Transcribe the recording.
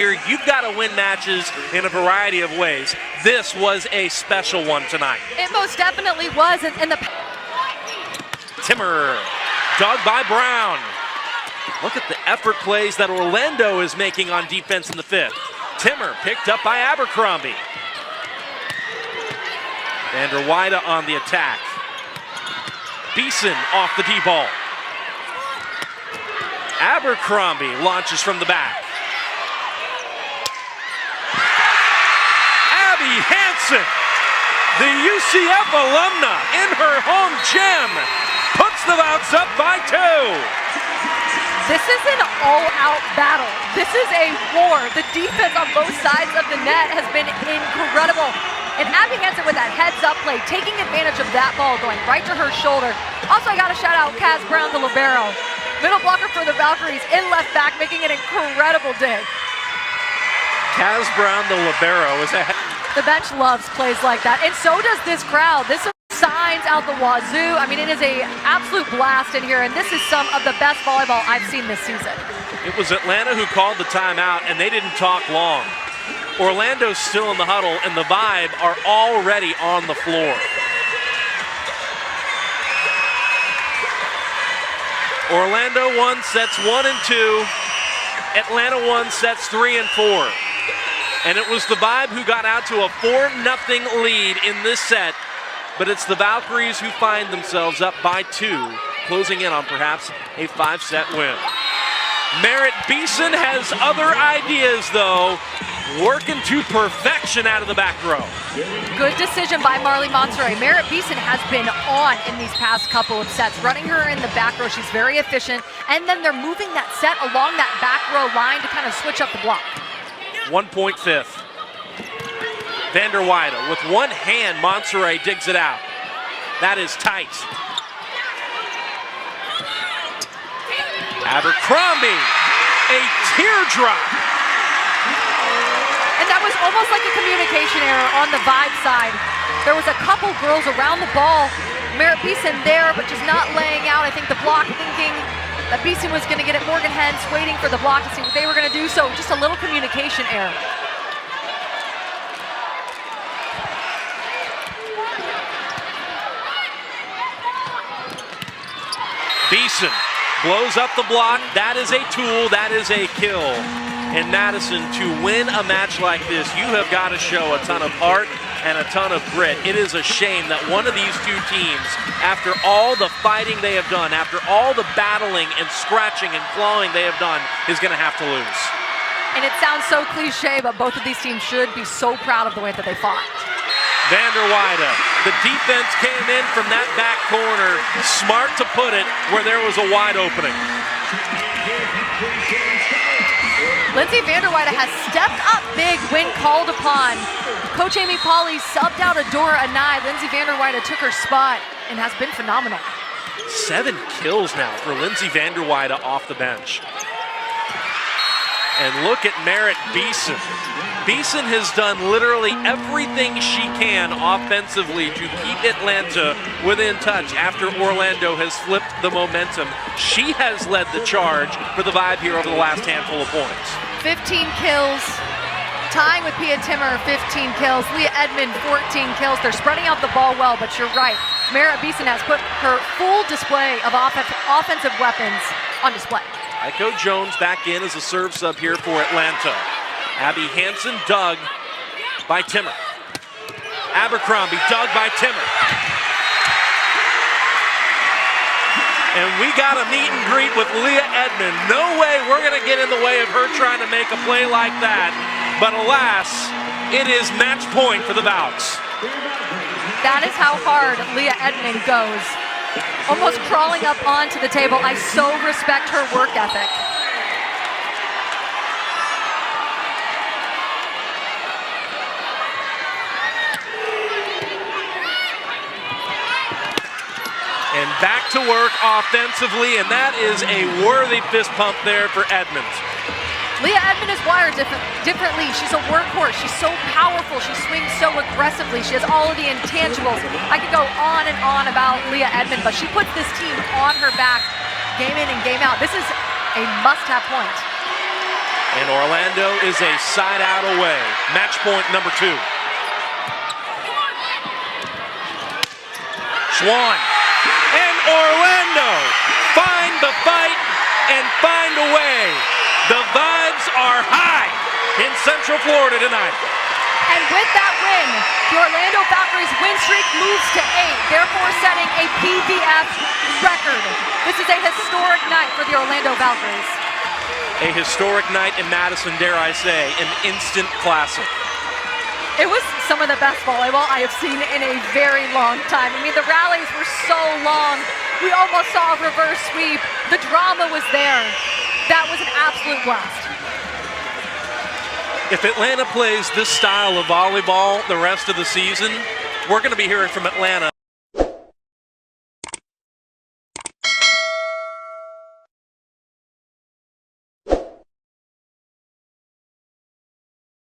You've got to win matches in a variety of ways. This was a special one tonight. It most definitely was. And the Timmer, dug by Brown. Look at the effort plays that Orlando is making on defense in the fifth. Timmer picked up by Abercrombie. Vander Weide on the attack. Beeson off the D-ball. Abercrombie launches from the back. Abby Hansen, the UCF alumna in her home gym, puts the Vouts up by 2. This is an all-out battle. This is a war. The defense on both sides of the net has been incredible. And Abby Hansen with that heads-up play, taking advantage of that ball, going right to her shoulder. Also, I got to shout out Kaz Brown, the libero. Middle blocker for the Valkyries in left back, making an incredible dig. Kaz Brown, the libero, is ahead. The bench loves plays like that, and so does this crowd. This is signs out the wazoo. I mean, it is an absolute blast in here, and this is some of the best volleyball I've seen this season. It was Atlanta who called the timeout, and they didn't talk long. Orlando's still in the huddle, and the Vibe are already on the floor. Orlando won sets 1 and 2. Atlanta won sets 3 and 4. And it was the Vibe who got out to a 4-0 lead in this set. But it's the Valkyries who find themselves up by 2, closing in on perhaps a 5-set win. Merritt Beeson has other ideas, though, working to perfection out of the back row. Good decision by Marley Monterey. Merritt Beeson has been on in these past couple of sets, running her in the back row. She's very efficient, and then they're moving that set along that back row line to kind of switch up the block. 1-point fifth. Vander Weide with one hand, Monterey digs it out. That is tight. Abercrombie, a teardrop. And that was almost like a communication error on the Vibe side. There was a couple girls around the ball. Merritt Beeson there, but just not laying out. I think the block thinking that Beeson was going to get it. Morgan Hens waiting for the block to see what they were going to do. So just a little communication error. Beeson blows up the block. That is a tool. That is a kill. And Madison, to win a match like this, you have got to show a ton of heart and a ton of grit. It is a shame that one of these two teams, after all the fighting they have done, after all the battling and scratching and clawing they have done, is going to have to lose. And it sounds so cliche, but both of these teams should be so proud of the way that they fought. Vander Weide, the defense came in from that back corner, smart to put it where there was a wide opening. Lindsay Vander Weide has stepped up big when called upon. Coach Amy Pauley subbed out Adora Anai. Lindsay Vander Weide took her spot and has been phenomenal. 7 kills now for Lindsay Vander Weide off the bench. And look at Merritt Beeson. Beeson has done literally everything she can offensively to keep Atlanta within touch after Orlando has flipped the momentum. She has led the charge for the Vibe here over the last handful of points. 15 kills, tying with Pia Timmer, 15 kills. Leah Edmond, 14 kills. They're spreading out the ball well, but you're right. Merritt Beeson has put her full display of offensive weapons on display. Aiko Jones back in as a serve sub here for Atlanta. Abby Hansen dug by Timmer. Abercrombie dug by Timmer. And we got a meet and greet with Leah Edmond. No way we're going to get in the way of her trying to make a play like that. But alas, it is match point for the Vouts. That is how hard Leah Edmond goes. Almost crawling up onto the table. I so respect her work ethic. And back to work offensively, and that is a worthy fist pump there for Edmond. Leah Edmond is wired differently. She's a workhorse. She's so powerful. She swings so aggressively. She has all of the intangibles. I could go on and on about Leah Edmond, but she puts this team on her back game in and game out. This is a must-have point. And Orlando is a side out away. Match point number 2. Swan. And Orlando find the fight and find a way. The vibes are high in Central Florida tonight. And with that win, the Orlando Valkyries win streak moves to 8, therefore setting a PVF record. This is a historic night for the Orlando Valkyries. A historic night in Madison, dare I say, an instant classic. It was some of the best volleyball I have seen in a very long time. I mean, the rallies were so long. We almost saw a reverse sweep. The drama was there. That was an absolute blast. If Atlanta plays this style of volleyball the rest of the season, we're going to be hearing from Atlanta.